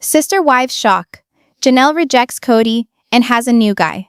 Sister wives shock. Janelle rejects Kody and has a new guy.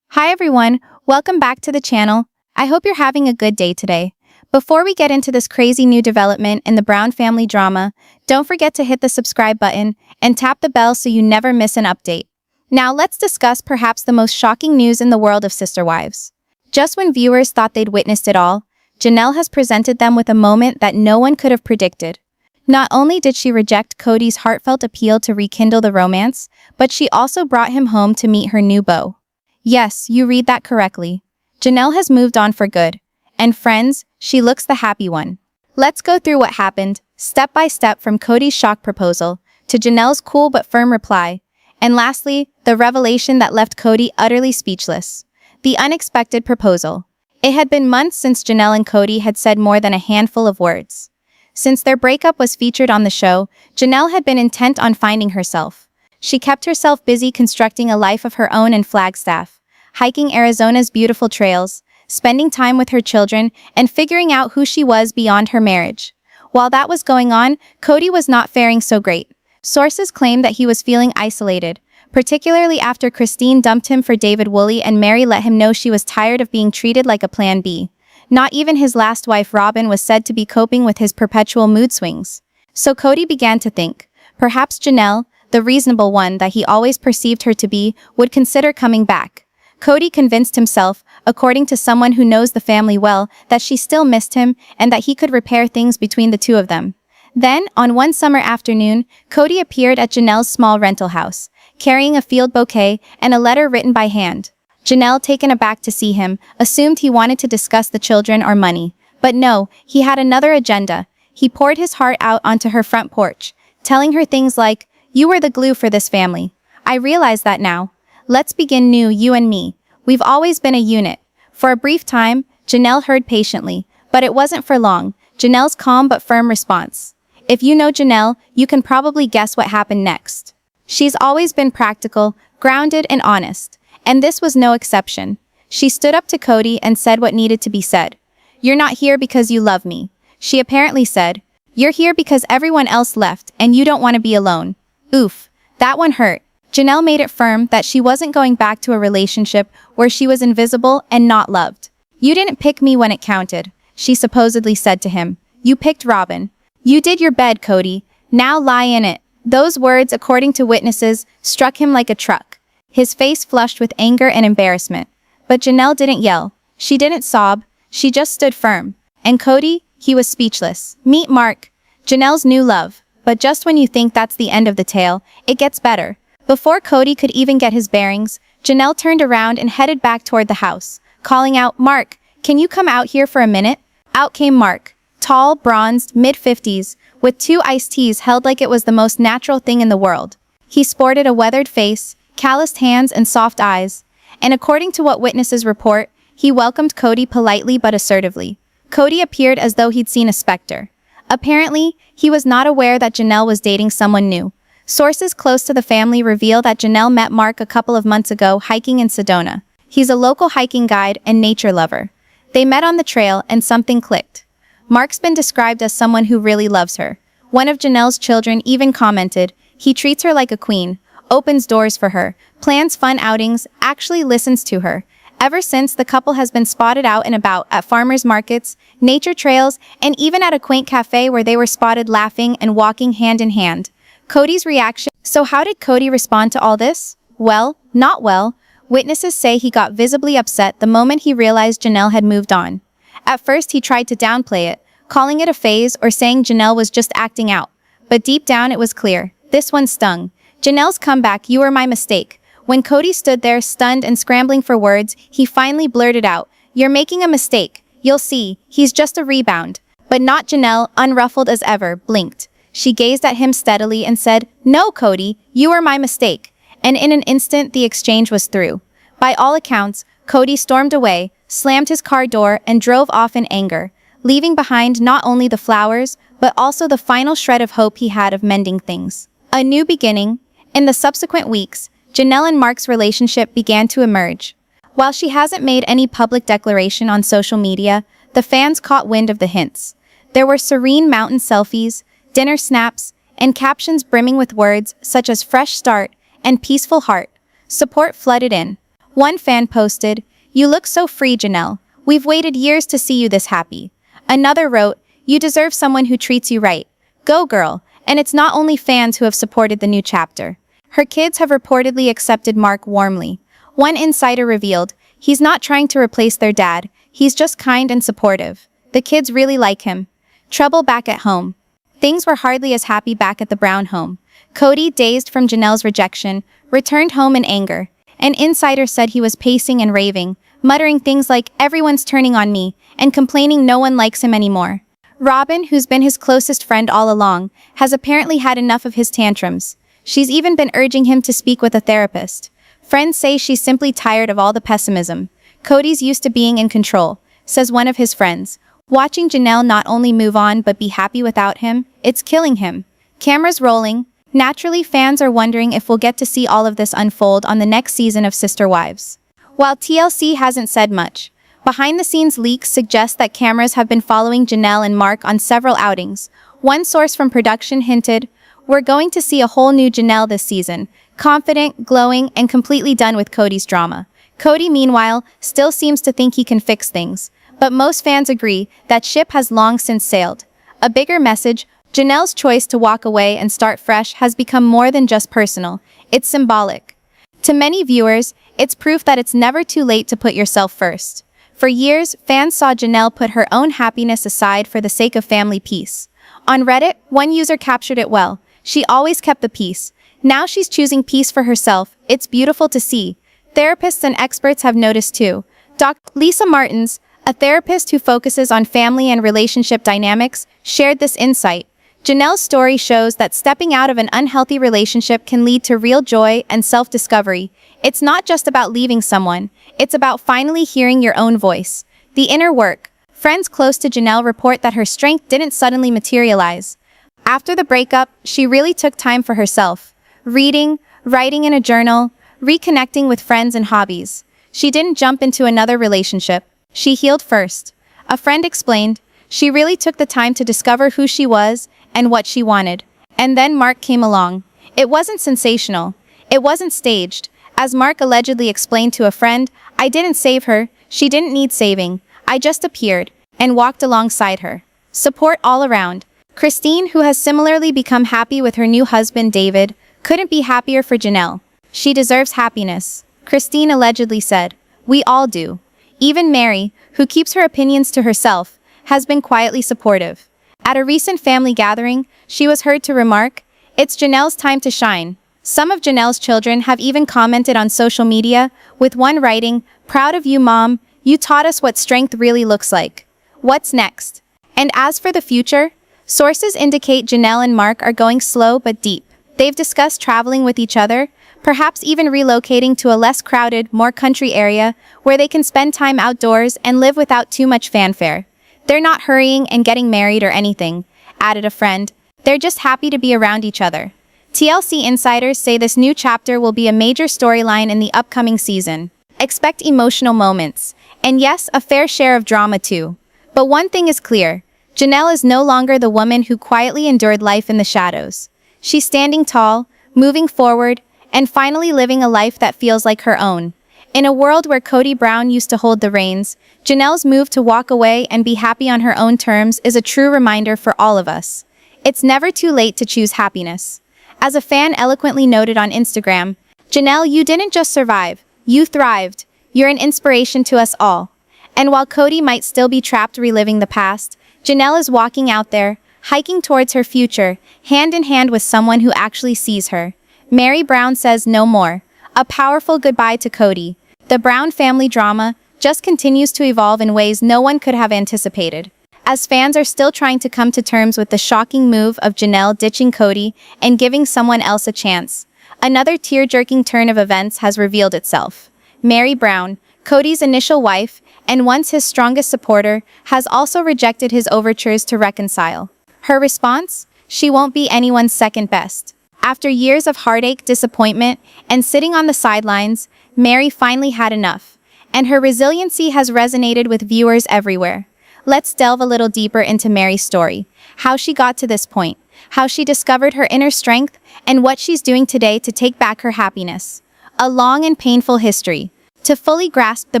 Hi everyone, welcome back to the channel. I hope you're having a good day today. Before we get into this crazy new development in the Brown family drama, don't forget to hit the subscribe button and tap the bell so you never miss an update. Now let's discuss perhaps the most shocking news in the world of sister wives. Just when viewers thought they'd witnessed it all, Janelle has presented them with a moment that no one could have predicted. Not only did she reject Kody's heartfelt appeal to rekindle the romance, but she also brought him home to meet her new beau. Yes, you read that correctly. Janelle has moved on for good. And friends, she looks the happy one. Let's go through what happened, step by step from Kody's shock proposal, to Janelle's cool but firm reply, and lastly, the revelation that left Kody utterly speechless. The unexpected proposal. It had been months since Janelle and Kody had said more than a handful of words. Since their breakup was featured on the show, Janelle had been intent on finding herself. She kept herself busy constructing a life of her own in Flagstaff, hiking Arizona's beautiful trails, spending time with her children, and figuring out who she was beyond her marriage. While that was going on, Kody was not faring so great. Sources claim that he was feeling isolated, particularly after Christine dumped him for David Woolley and Mary let him know she was tired of being treated like a plan B. Not even his last wife Robin was said to be coping with his perpetual mood swings. So Kody began to think, perhaps Janelle, the reasonable one that he always perceived her to be, would consider coming back. Kody convinced himself, according to someone who knows the family well, that she still missed him and that he could repair things between the two of them. Then, on one summer afternoon, Kody appeared at Janelle's small rental house, carrying a field bouquet and a letter written by hand. Janelle, taken aback to see him, assumed he wanted to discuss the children or money. But no, he had another agenda. He poured his heart out onto her front porch, telling her things like, "You were the glue for this family. I realize that now. Let's begin new, you and me. We've always been a unit." For a brief time, Janelle heard patiently, but it wasn't for long. Janelle's calm but firm response. If you know Janelle, you can probably guess what happened next. She's always been practical, grounded, and honest. And this was no exception. She stood up to Kody and said what needed to be said. "You're not here because you love me," she apparently said. "You're here because everyone else left and you don't want to be alone." Oof, that one hurt. Janelle made it firm that she wasn't going back to a relationship where she was invisible and not loved. "You didn't pick me when it counted," she supposedly said to him. "You picked Robin. You did your bed, Kody. Now lie in it." Those words, according to witnesses, struck him like a truck. His face flushed with anger and embarrassment. But Janelle didn't yell. She didn't sob. She just stood firm. And Kody, he was speechless. Meet Mark, Janelle's new love. But just when you think that's the end of the tale, it gets better. Before Kody could even get his bearings, Janelle turned around and headed back toward the house, calling out, "Mark, can you come out here for a minute?" Out came Mark, tall, bronzed, mid-50s, with two iced teas held like it was the most natural thing in the world. He sported a weathered face, calloused hands, and soft eyes. And according to what witnesses report, he welcomed Kody politely but assertively. Kody appeared as though he'd seen a specter. Apparently, he was not aware that Janelle was dating someone new. Sources close to the family reveal that Janelle met Mark a couple of months ago hiking in Sedona. He's a local hiking guide and nature lover. They met on the trail and something clicked. Mark's been described as someone who really loves her. One of Janelle's children even commented, "He treats her like a queen, opens doors for her, plans fun outings, actually listens to her." Ever since, the couple has been spotted out and about at farmers markets, nature trails, and even at a quaint cafe where they were spotted laughing and walking hand in hand. Kody's reaction. So how did Kody respond to all this? Well, not well. Witnesses say he got visibly upset the moment he realized Janelle had moved on. At first, he tried to downplay it, calling it a phase or saying Janelle was just acting out. But deep down, it was clear. This one stung. Janelle's comeback, "You were my mistake." When Kody stood there, stunned and scrambling for words, he finally blurted out, "You're making a mistake. You'll see, he's just a rebound." But not Janelle, unruffled as ever, blinked. She gazed at him steadily and said, "No, Kody, you were my mistake." And in an instant, the exchange was through. By all accounts, Kody stormed away, slammed his car door, and drove off in anger, leaving behind not only the flowers, but also the final shred of hope he had of mending things. A new beginning. In the subsequent weeks, Janelle and Mark's relationship began to emerge. While she hasn't made any public declaration on social media, the fans caught wind of the hints. There were serene mountain selfies, dinner snaps, and captions brimming with words such as fresh start and peaceful heart. Support flooded in. One fan posted, "You look so free, Janelle. We've waited years to see you this happy." Another wrote, "You deserve someone who treats you right. Go girl." And it's not only fans who have supported the new chapter. Her kids have reportedly accepted Mark warmly. One insider revealed, "He's not trying to replace their dad, he's just kind and supportive. The kids really like him." Trouble back at home. Things were hardly as happy back at the Brown home. Kody, dazed from Janelle's rejection, returned home in anger. An insider said he was pacing and raving, muttering things like, "Everyone's turning on me," and complaining no one likes him anymore. Robin, who's been his closest friend all along, has apparently had enough of his tantrums. She's even been urging him to speak with a therapist. Friends say she's simply tired of all the pessimism. Kody's used to being in control, says one of his friends. Watching Janelle not only move on but be happy without him, it's killing him. Cameras rolling. Naturally, fans are wondering if we'll get to see all of this unfold on the next season of Sister Wives. While TLC hasn't said much, behind-the-scenes leaks suggest that cameras have been following Janelle and Mark on several outings. One source from production hinted, "We're going to see a whole new Janelle this season, confident, glowing, and completely done with Kody's drama." Kody, meanwhile, still seems to think he can fix things, but most fans agree that ship has long since sailed. A bigger message, Janelle's choice to walk away and start fresh has become more than just personal, it's symbolic. To many viewers, it's proof that it's never too late to put yourself first. For years, fans saw Janelle put her own happiness aside for the sake of family peace. On Reddit, one user captured it well. "She always kept the peace. Now she's choosing peace for herself. It's beautiful to see." Therapists and experts have noticed too. Dr. Lisa Martins, a therapist who focuses on family and relationship dynamics, shared this insight. Janelle's story shows that stepping out of an unhealthy relationship can lead to real joy and self-discovery. It's not just about leaving someone, it's about finally hearing your own voice. The inner work. Friends close to Janelle report that her strength didn't suddenly materialize. After the breakup, she really took time for herself. Reading, writing in a journal, reconnecting with friends and hobbies. She didn't jump into another relationship. She healed first. A friend explained, "She really took the time to discover who she was and what she wanted. And then Mark came along. It wasn't sensational. It wasn't staged. As Mark allegedly explained to a friend, I didn't save her. She didn't need saving. I just appeared and walked alongside her." Support all around. Christine, who has similarly become happy with her new husband David, couldn't be happier for Janelle. "She deserves happiness," Christine allegedly said. "We all do." Even Mary, who keeps her opinions to herself, has been quietly supportive. At a recent family gathering, she was heard to remark, "It's Janelle's time to shine." Some of Janelle's children have even commented on social media, with one writing, "Proud of you, Mom. You taught us what strength really looks like." What's next? And as for the future, sources indicate Janelle and Mark are going slow but deep. They've discussed traveling with each other, perhaps even relocating to a less crowded, more country area where they can spend time outdoors and live without too much fanfare. "They're not hurrying and getting married or anything," added a friend. "They're just happy to be around each other." TLC insiders say this new chapter will be a major storyline in the upcoming season. Expect emotional moments, and yes, a fair share of drama too. But one thing is clear, Janelle is no longer the woman who quietly endured life in the shadows. She's standing tall, moving forward, and finally living a life that feels like her own. In a world where Kody Brown used to hold the reins, Janelle's move to walk away and be happy on her own terms is a true reminder for all of us. It's never too late to choose happiness. As a fan eloquently noted on Instagram, "Janelle, you didn't just survive, you thrived. You're an inspiration to us all." And while Kody might still be trapped reliving the past, Janelle is walking out there, hiking towards her future, hand in hand with someone who actually sees her. Mary Brown says no more. A powerful goodbye to Kody. The Brown family drama just continues to evolve in ways no one could have anticipated. As fans are still trying to come to terms with the shocking move of Janelle ditching Kody and giving someone else a chance, another tear-jerking turn of events has revealed itself. Mary Brown, Kody's initial wife, and once his strongest supporter, has also rejected his overtures to reconcile. Her response? She won't be anyone's second best. After years of heartache, disappointment, and sitting on the sidelines, Mary finally had enough. And her resiliency has resonated with viewers everywhere. Let's delve a little deeper into Mary's story, how she got to this point, how she discovered her inner strength, and what she's doing today to take back her happiness. A long and painful history. To fully grasp the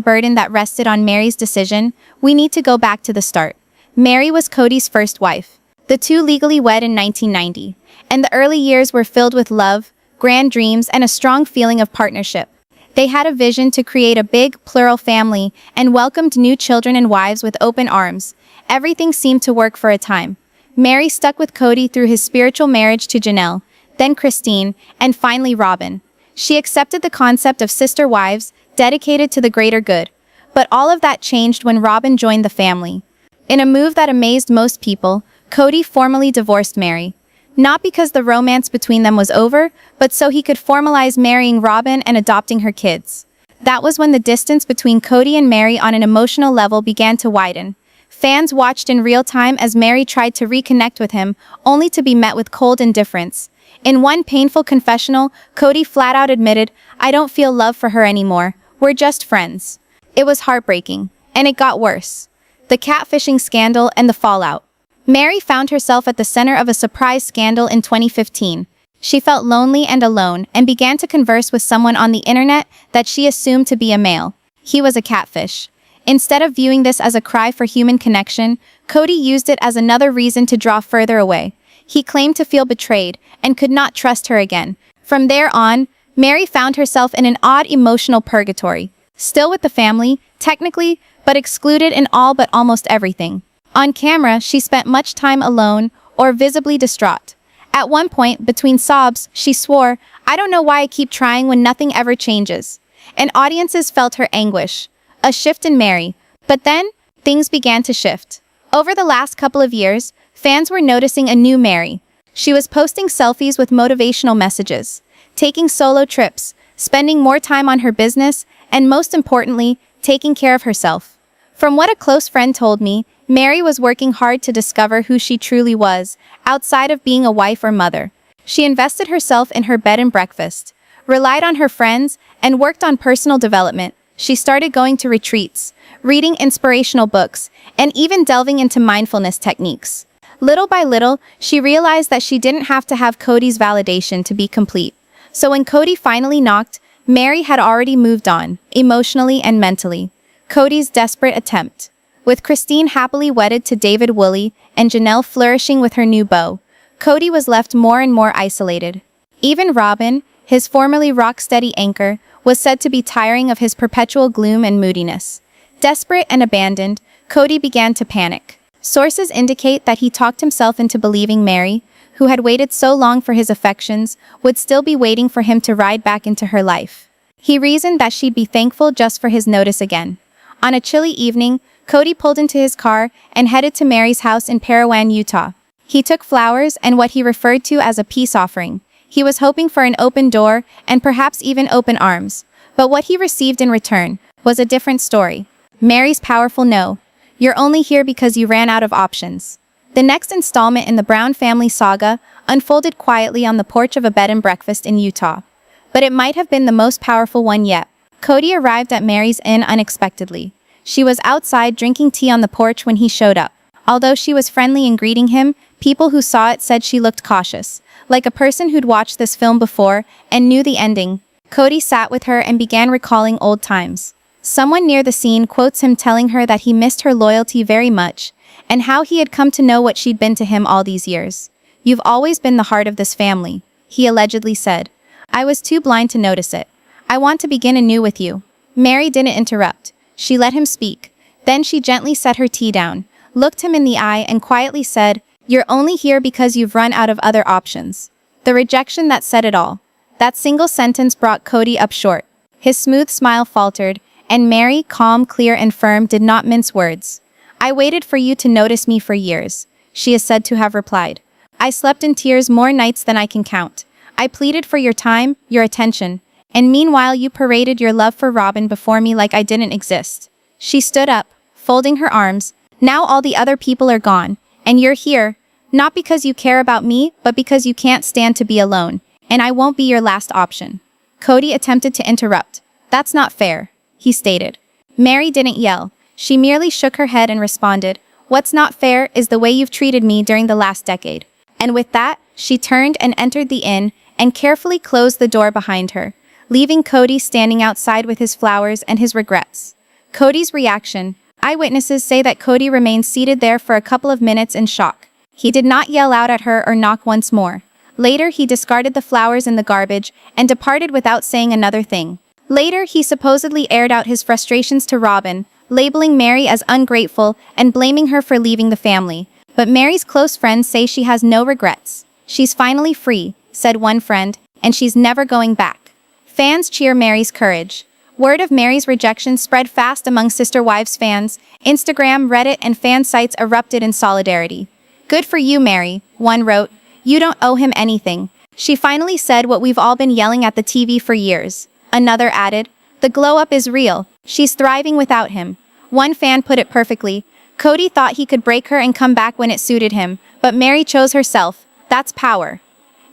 burden that rested on Mary's decision, we need to go back to the start. Mary was Kody's first wife. The two legally wed in 1990, and the early years were filled with love, grand dreams, and a strong feeling of partnership. They had a vision to create a big, plural family and welcomed new children and wives with open arms. Everything seemed to work for a time. Mary stuck with Kody through his spiritual marriage to Janelle, then Christine, and finally Robin. She accepted the concept of sister wives, dedicated to the greater good. But all of that changed when Robin joined the family. In a move that amazed most people, Kody formally divorced Mary. Not because the romance between them was over, but so he could formalize marrying Robin and adopting her kids. That was when the distance between Kody and Mary on an emotional level began to widen. Fans watched in real time as Mary tried to reconnect with him, only to be met with cold indifference. In one painful confessional, Kody flat out admitted, "I don't feel love for her anymore. We're just friends." It was heartbreaking, and it got worse. The catfishing scandal and the fallout. Mary found herself at the center of a surprise scandal in 2015. She felt lonely and alone and began to converse with someone on the internet that she assumed to be a male. He was a catfish. Instead of viewing this as a cry for human connection, Kody used it as another reason to draw further away. He claimed to feel betrayed and could not trust her again. From there on, Mary found herself in an odd emotional purgatory. Still with the family, technically, but excluded in all but almost everything. On camera, she spent much time alone or visibly distraught. At one point, between sobs, she swore, "I don't know why I keep trying when nothing ever changes." And audiences felt her anguish. A shift in Mary. But then, things began to shift. Over the last couple of years, fans were noticing a new Mary. She was posting selfies with motivational messages, taking solo trips, spending more time on her business, and most importantly, taking care of herself. From what a close friend told me, Mary was working hard to discover who she truly was, outside of being a wife or mother. She invested herself in her bed and breakfast, relied on her friends, and worked on personal development. She started going to retreats, reading inspirational books, and even delving into mindfulness techniques. Little by little, she realized that she didn't have to have Kody's validation to be complete. So when Kody finally knocked, Mary had already moved on, emotionally and mentally. Kody's desperate attempt. With Christine happily wedded to David Woolley and Janelle flourishing with her new beau, Kody was left more and more isolated. Even Robin, his formerly rock-steady anchor, was said to be tiring of his perpetual gloom and moodiness. Desperate and abandoned, Kody began to panic. Sources indicate that he talked himself into believing Mary, who had waited so long for his affections, would still be waiting for him to ride back into her life. He reasoned that she'd be thankful just for his notice again. On a chilly evening, Kody pulled into his car and headed to Mary's house in Parowan, Utah. He took flowers and what he referred to as a peace offering. He was hoping for an open door and perhaps even open arms. But what he received in return was a different story. Mary's powerful no. "You're only here because you ran out of options." The next installment in the Brown family saga unfolded quietly on the porch of a bed and breakfast in Utah. But it might have been the most powerful one yet. Kody arrived at Mary's inn unexpectedly. She was outside drinking tea on the porch when he showed up. Although she was friendly in greeting him, people who saw it said she looked cautious, like a person who'd watched this film before and knew the ending. Kody sat with her and began recalling old times. Someone near the scene quotes him telling her that he missed her loyalty very much, and how he had come to know what she'd been to him all these years. "You've always been the heart of this family," he allegedly said. "I was too blind to notice it. I want to begin anew with you." Mary didn't interrupt. She let him speak. Then she gently set her tea down, looked him in the eye and quietly said, "You're only here because you've run out of other options." The rejection that said it all. That single sentence brought Kody up short. His smooth smile faltered, and Mary, calm, clear and firm, did not mince words. "I waited for you to notice me for years," she is said to have replied. "I slept in tears more nights than I can count. I pleaded for your time, your attention, and meanwhile you paraded your love for Robin before me like I didn't exist." She stood up, folding her arms. "Now all the other people are gone, and you're here, not because you care about me, but because you can't stand to be alone, and I won't be your last option." Kody attempted to interrupt. "That's not fair," he stated. Mary didn't yell. She merely shook her head and responded, What's not fair is the way you've treated me during the last decade. And with that, she turned and entered the inn and carefully closed the door behind her, leaving Kody standing outside with his flowers and his regrets. Kody's reaction. Eyewitnesses say that Kody remained seated there for a couple of minutes in shock. He did not yell out at her or knock once more. Later, he discarded the flowers in the garbage and departed without saying another thing. Later, he supposedly aired out his frustrations to Robin, labeling Mary as ungrateful and blaming her for leaving the family. But Mary's close friends say she has no regrets. She's finally free, said one friend, and she's never going back. Fans cheer Mary's courage. Word of Mary's rejection spread fast among Sister Wives fans. Instagram, Reddit, and fan sites erupted in solidarity. Good for you, Mary, one wrote. You don't owe him anything. She finally said what we've all been yelling at the TV for years. Another added, the glow-up is real. She's thriving without him. One fan put it perfectly. Kody thought he could break her and come back when it suited him, but Mary chose herself. That's power.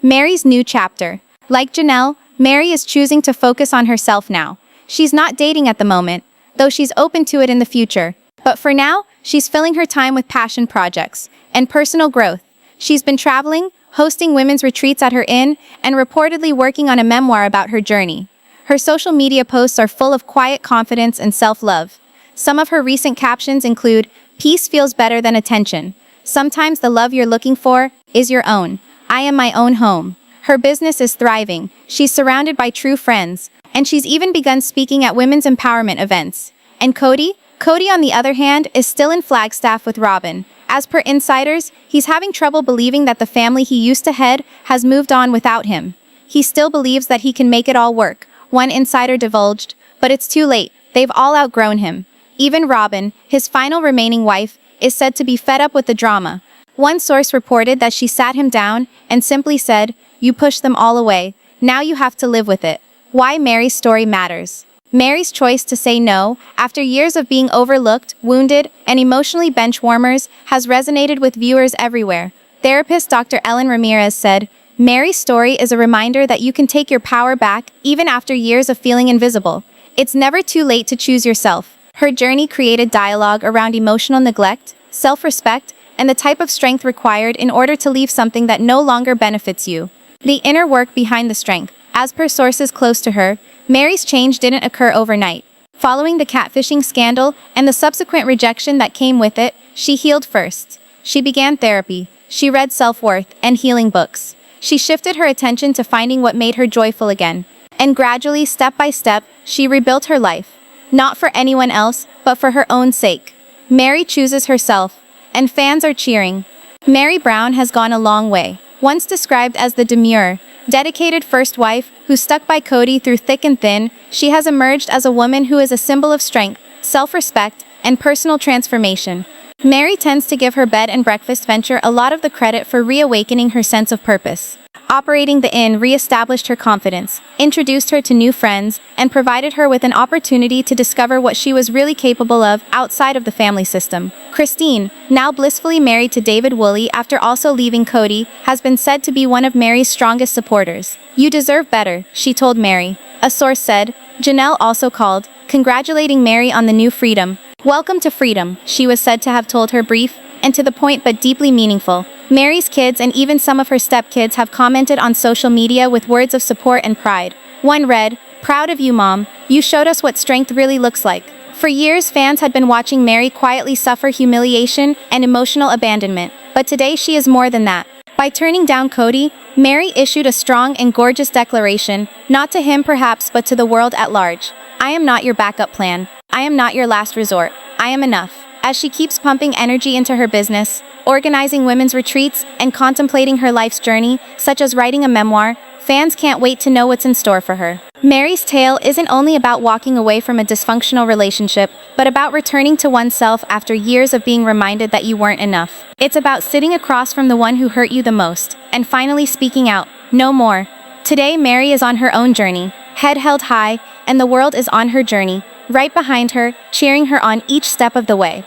Mary's new chapter. Like Janelle, Mary is choosing to focus on herself now. She's not dating at the moment, though she's open to it in the future. But for now, she's filling her time with passion projects and personal growth. She's been traveling, hosting women's retreats at her inn, and reportedly working on a memoir about her journey. Her social media posts are full of quiet confidence and self-love. Some of her recent captions include, "Peace feels better than attention. Sometimes the love you're looking for is your own. I am my own home." Her business is thriving. She's surrounded by true friends, and she's even begun speaking at women's empowerment events. And Kody? Kody, on the other hand, is still in Flagstaff with Robin. As per insiders, he's having trouble believing that the family he used to head has moved on without him. He still believes that he can make it all work, one insider divulged, but it's too late. They've all outgrown him. Even Robin, his final remaining wife, is said to be fed up with the drama. One source reported that she sat him down and simply said, "You pushed them all away. Now you have to live with it." Why Mary's story matters. Mary's choice to say no, after years of being overlooked, wounded, and emotionally benchwarmers, has resonated with viewers everywhere. Therapist Dr. Ellen Ramirez said, Mary's story is a reminder that you can take your power back even after years of feeling invisible. It's never too late to choose yourself. Her journey created dialogue around emotional neglect, self-respect, and the type of strength required in order to leave something that no longer benefits you. The inner work behind the strength. As per sources close to her, Mary's change didn't occur overnight. Following the catfishing scandal and the subsequent rejection that came with it, she healed first. She began therapy. She read self-worth and healing books. She shifted her attention to finding what made her joyful again. And gradually, step by step, she rebuilt her life. Not for anyone else, but for her own sake. Mary chooses herself, and fans are cheering. Mary Brown has gone a long way. Once described as the demure, dedicated first wife who stuck by Kody through thick and thin, she has emerged as a woman who is a symbol of strength, self-respect, and personal transformation. Mary tends to give her bed and breakfast venture a lot of the credit for reawakening her sense of purpose. Operating the inn re-established her confidence, introduced her to new friends, and provided her with an opportunity to discover what she was really capable of outside of the family system. Christine, now blissfully married to David Woolley after also leaving Kody, has been said to be one of Mary's strongest supporters. "You deserve better," she told Mary. A source said. Janelle also called, congratulating Mary on the new freedom. "Welcome to freedom," she was said to have told her, brief and to the point but deeply meaningful. Mary's kids and even some of her stepkids have commented on social media with words of support and pride. One read, "Proud of you, Mom. You showed us what strength really looks like." For years, fans had been watching Mary quietly suffer humiliation and emotional abandonment, but today she is more than that. By turning down Kody, Mary issued a strong and gorgeous declaration, not to him perhaps but to the world at large. "I am not your backup plan. I am not your last resort. I am enough." As she keeps pumping energy into her business, organizing women's retreats, and contemplating her life's journey, such as writing a memoir, fans can't wait to know what's in store for her. Mary's tale isn't only about walking away from a dysfunctional relationship, but about returning to oneself after years of being reminded that you weren't enough. It's about sitting across from the one who hurt you the most, and finally speaking out, "No more." Today, Mary is on her own journey, head held high, and the world is on her journey, right behind her, cheering her on each step of the way.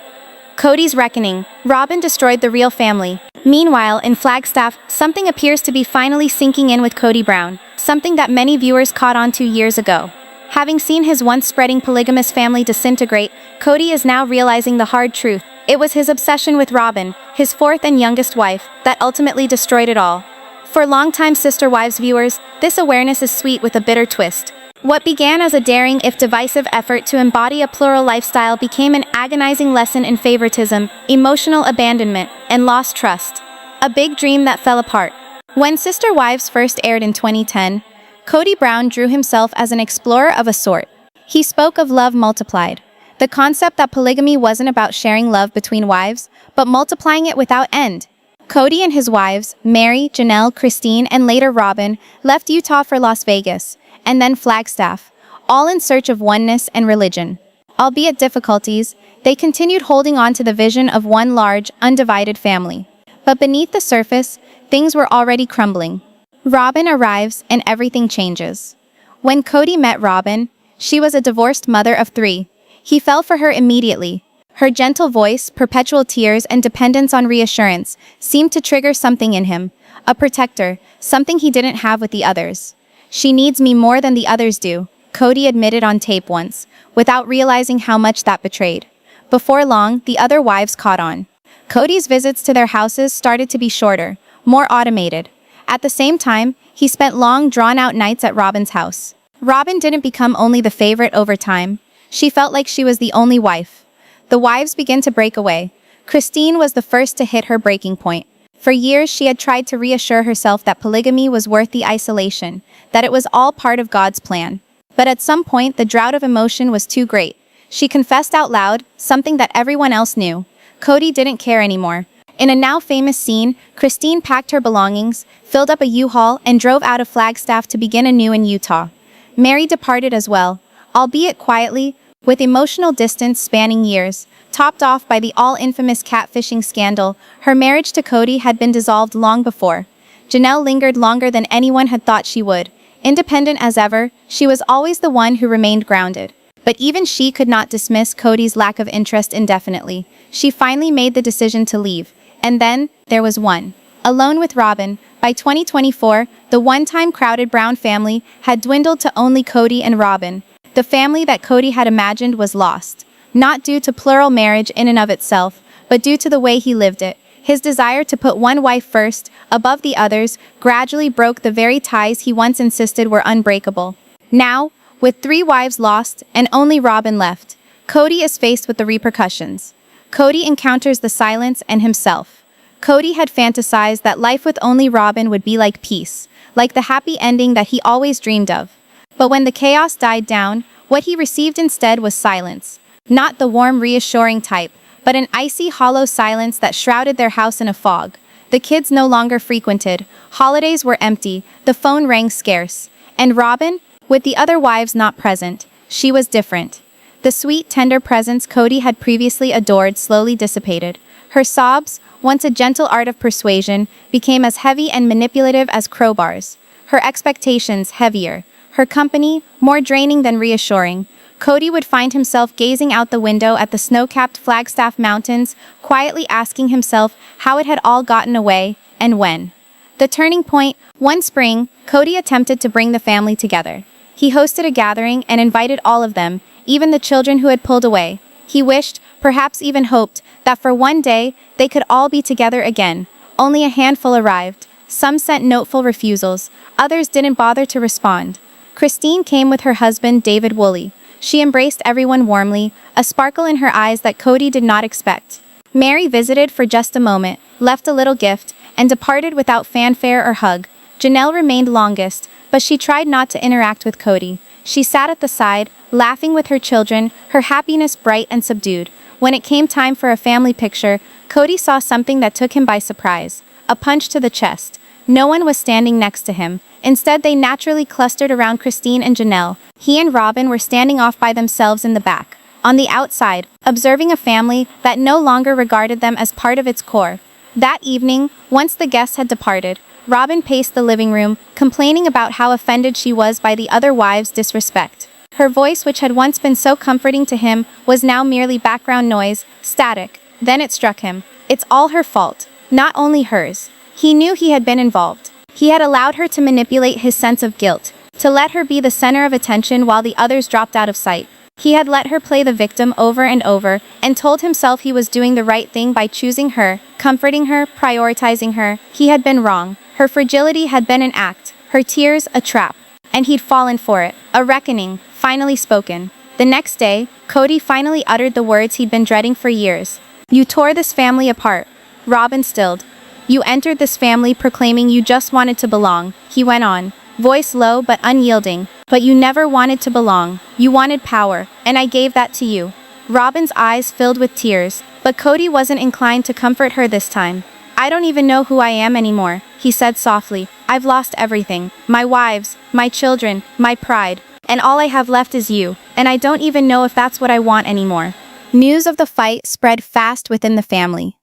Kody's reckoning. Robin destroyed the real family. Meanwhile, in Flagstaff, something appears to be finally sinking in with Kody Brown, something that many viewers caught on to years ago. Having seen his once spreading polygamous family disintegrate, Kody is now realizing the hard truth. It was his obsession with Robin, his fourth and youngest wife, that ultimately destroyed it all. For longtime Sister Wives viewers, this awareness is sweet with a bitter twist. What began as a daring if divisive effort to embody a plural lifestyle became an agonizing lesson in favoritism, emotional abandonment, and lost trust. A big dream that fell apart. When Sister Wives first aired in 2010, Kody Brown drew himself as an explorer of a sort. He spoke of love multiplied. The concept that polygamy wasn't about sharing love between wives, but multiplying it without end. Kody and his wives, Mary, Janelle, Christine, and later Robin, left Utah for Las Vegas, and then Flagstaff, all in search of oneness and religion. Albeit difficulties, they continued holding on to the vision of one large, undivided family. But beneath the surface, things were already crumbling. Robin arrives and everything changes. When Kody met Robin, she was a divorced mother of 3. He fell for her immediately. Her gentle voice, perpetual tears, and dependence on reassurance seemed to trigger something in him. A protector, something he didn't have with the others. "She needs me more than the others do," Kody admitted on tape once, without realizing how much that betrayed. Before long, the other wives caught on. Kody's visits to their houses started to be shorter, more automated. At the same time, he spent long, drawn-out nights at Robin's house. Robin didn't become only the favorite over time. She felt like she was the only wife. The wives began to break away. Christine was the first to hit her breaking point. For years, she had tried to reassure herself that polygamy was worth the isolation, that it was all part of God's plan. But at some point, the drought of emotion was too great. She confessed out loud, something that everyone else knew. Kody didn't care anymore. In a now famous scene, Christine packed her belongings, filled up a U-Haul, and drove out of Flagstaff to begin anew in Utah. Mary departed as well, albeit quietly, with emotional distance spanning years. Topped off by the all-infamous catfishing scandal, her marriage to Kody had been dissolved long before. Janelle lingered longer than anyone had thought she would. Independent as ever, she was always the one who remained grounded. But even she could not dismiss Kody's lack of interest indefinitely. She finally made the decision to leave. And then, there was one. Alone with Robin, by 2024, the one-time crowded Brown family had dwindled to only Kody and Robin. The family that Kody had imagined was lost. Not due to plural marriage in and of itself, but due to the way he lived it. His desire to put one wife first, above the others, gradually broke the very ties he once insisted were unbreakable. Now, with 3 wives lost and only Robin left, Kody is faced with the repercussions. Kody encounters the silence and himself. Kody had fantasized that life with only Robin would be like peace, like the happy ending that he always dreamed of. But when the chaos died down, what he received instead was silence. Not the warm, reassuring type, but an icy, hollow silence that shrouded their house in a fog. The kids no longer frequented, holidays were empty, the phone rang scarce. And Robin, with the other wives not present, she was different. The sweet, tender presence Kody had previously adored slowly dissipated. Her sobs, once a gentle art of persuasion, became as heavy and manipulative as crowbars. Her expectations heavier. Her company, more draining than reassuring. Kody would find himself gazing out the window at the snow-capped Flagstaff Mountains, quietly asking himself how it had all gotten away, and when. The turning point, one spring, Kody attempted to bring the family together. He hosted a gathering and invited all of them, even the children who had pulled away. He wished, perhaps even hoped, that for one day, they could all be together again. Only a handful arrived. Some sent noteful refusals, others didn't bother to respond. Christine came with her husband, David Woolley. She embraced everyone warmly, a sparkle in her eyes that Kody did not expect. Mary visited for just a moment, left a little gift, and departed without fanfare or hug. Janelle remained longest, but she tried not to interact with Kody. She sat at the side, laughing with her children, her happiness bright and subdued. When it came time for a family picture, Kody saw something that took him by surprise. A punch to the chest. No one was standing next to him. Instead, they naturally clustered around Christine and Janelle. He and Robin were standing off by themselves in the back, on the outside, observing a family that no longer regarded them as part of its core. That evening, once the guests had departed, Robin paced the living room, complaining about how offended she was by the other wives' disrespect. Her voice, which had once been so comforting to him, was now merely background noise, static. Then it struck him. It's all her fault, not only hers. He knew he had been involved. He had allowed her to manipulate his sense of guilt, to let her be the center of attention while the others dropped out of sight. He had let her play the victim over and over and told himself he was doing the right thing by choosing her, comforting her, prioritizing her. He had been wrong. Her fragility had been an act, her tears a trap. And he'd fallen for it. A reckoning, finally spoken. The next day, Kody finally uttered the words he'd been dreading for years. "You tore this family apart." Robin stilled. "You entered this family proclaiming you just wanted to belong," he went on, voice low but unyielding. "But you never wanted to belong. You wanted power, and I gave that to you." Robin's eyes filled with tears, but Kody wasn't inclined to comfort her this time. "I don't even know who I am anymore," he said softly. "I've lost everything. My wives, my children, my pride. And all I have left is you, and I don't even know if that's what I want anymore." News of the fight spread fast within the family.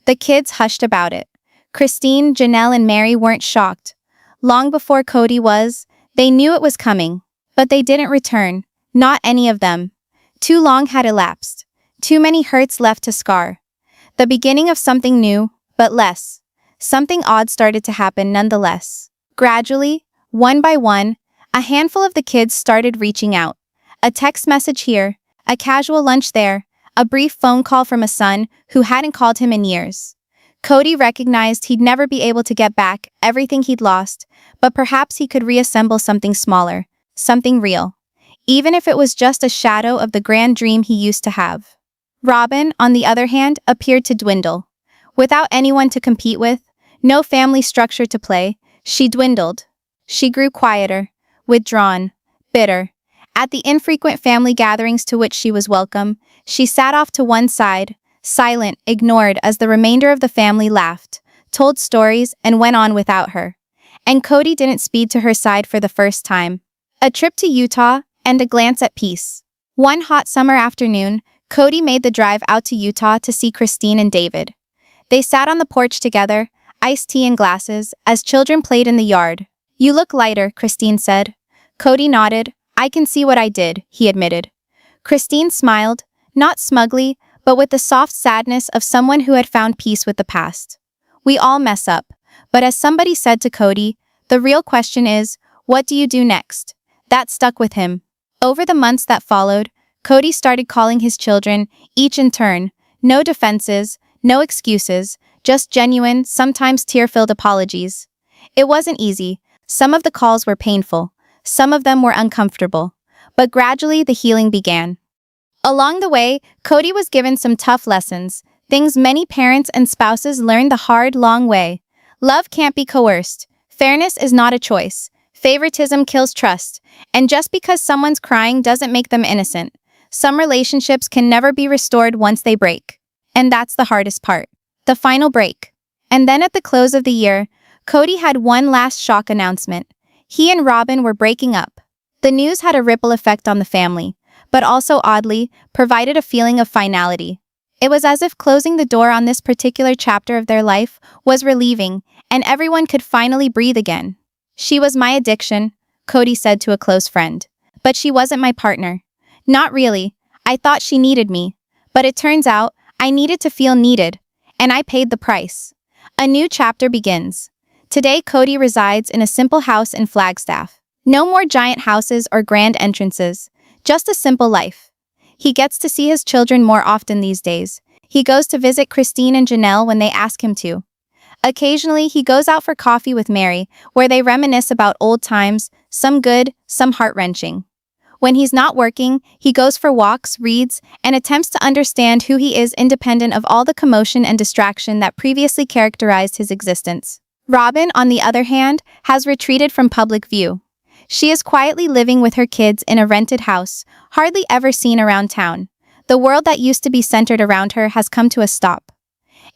The kids hushed about it. Christine, Janelle, and Mary weren't shocked. Long before Kody was, they knew it was coming. But they didn't return. Not any of them. Too long had elapsed. Too many hurts left to scar. The beginning of something new, but less. Something odd started to happen nonetheless. Gradually, one by one, a handful of the kids started reaching out. A text message here, a casual lunch there, a brief phone call from a son who hadn't called him in years. Kody recognized he'd never be able to get back everything he'd lost, but perhaps he could reassemble something smaller, something real. Even if it was just a shadow of the grand dream he used to have. Robin, on the other hand, appeared to dwindle. Without anyone to compete with, no family structure to play, she dwindled. She grew quieter, withdrawn, bitter. At the infrequent family gatherings to which she was welcome, she sat off to one side, silent, ignored as the remainder of the family laughed, told stories, and went on without her. And Kody didn't speed to her side for the first time. A trip to Utah, and a glance at peace. One hot summer afternoon, Kody made the drive out to Utah to see Christine and David. They sat on the porch together, iced tea in glasses, as children played in the yard. "You look lighter," Christine said. Kody nodded. "I can see what I did," he admitted. Christine smiled, not smugly, but with the soft sadness of someone who had found peace with the past. "We all mess up, but as somebody said to Kody, the real question is, what do you do next?" That stuck with him. Over the months that followed, Kody started calling his children, each in turn. No defenses, no excuses, just genuine, sometimes tear-filled apologies. It wasn't easy. Some of the calls were painful. Some of them were uncomfortable. But gradually the healing began. Along the way, Kody was given some tough lessons, things many parents and spouses learn the hard, long way. Love can't be coerced. Fairness is not a choice. Favoritism kills trust. And just because someone's crying doesn't make them innocent. Some relationships can never be restored once they break. And that's the hardest part. The final break. And then at the close of the year, Kody had one last shock announcement. He and Robin were breaking up. The news had a ripple effect on the family, but also oddly, provided a feeling of finality. It was as if closing the door on this particular chapter of their life was relieving, and everyone could finally breathe again. "She was my addiction," Kody said to a close friend. "But she wasn't my partner. Not really. I thought she needed me. But it turns out, I needed to feel needed. And I paid the price." A new chapter begins. Today Kody resides in a simple house in Flagstaff. No more giant houses or grand entrances. Just a simple life. He gets to see his children more often these days. He goes to visit Christine and Janelle when they ask him to. Occasionally, he goes out for coffee with Mary, where they reminisce about old times, some good, some heart-wrenching. When he's not working, he goes for walks, reads, and attempts to understand who he is independent of all the commotion and distraction that previously characterized his existence. Robin, on the other hand, has retreated from public view. She is quietly living with her kids in a rented house, hardly ever seen around town. The world that used to be centered around her has come to a stop.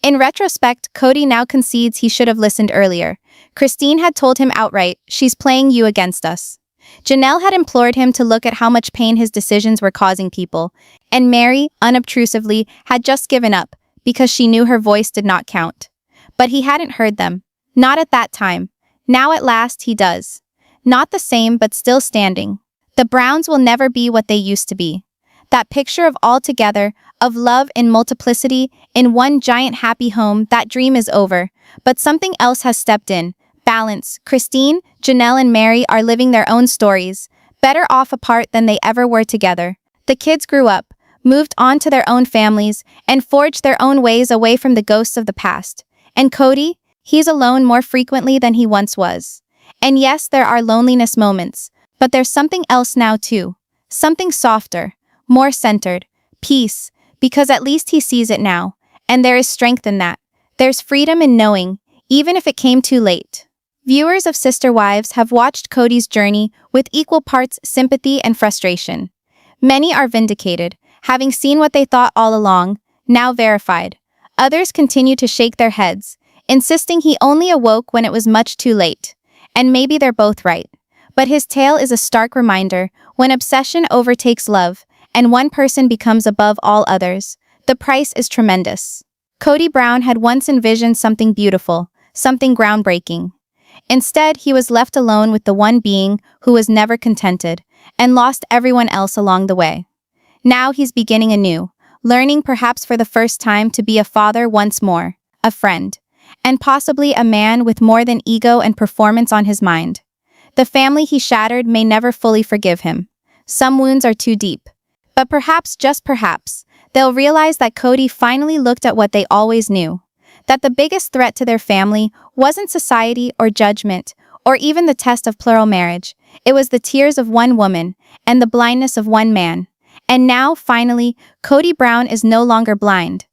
In retrospect, Kody now concedes he should have listened earlier. Christine had told him outright, "She's playing you against us." Janelle had implored him to look at how much pain his decisions were causing people, and Mary, unobtrusively, had just given up, because she knew her voice did not count. But he hadn't heard them. Not at that time. Now at last he does. Not the same, but still standing. The Browns will never be what they used to be. That picture of all together, of love in multiplicity, in one giant happy home, that dream is over. But something else has stepped in. Balance. Christine, Janelle, and Mary are living their own stories, better off apart than they ever were together. The kids grew up, moved on to their own families, and forged their own ways away from the ghosts of the past. And Kody, he's alone more frequently than he once was. And yes, there are loneliness moments, but there's something else now too. Something softer, more centered, peace, because at least he sees it now. And there is strength in that. There's freedom in knowing, even if it came too late. Viewers of Sister Wives have watched Kody's journey with equal parts sympathy and frustration. Many are vindicated, having seen what they thought all along, now verified. Others continue to shake their heads, insisting he only awoke when it was much too late. And maybe they're both right. But his tale is a stark reminder: when obsession overtakes love, and one person becomes above all others, the price is tremendous. Kody Brown had once envisioned something beautiful, something groundbreaking. Instead, he was left alone with the one being who was never contented, and lost everyone else along the way. Now he's beginning anew, learning perhaps for the first time to be a father once more, a friend, and possibly a man with more than ego and performance on his mind. The family he shattered may never fully forgive him. Some wounds are too deep. But perhaps, just perhaps, they'll realize that Kody finally looked at what they always knew. That the biggest threat to their family wasn't society or judgment, or even the test of plural marriage. It was the tears of one woman, and the blindness of one man. And now, finally, Kody Brown is no longer blind.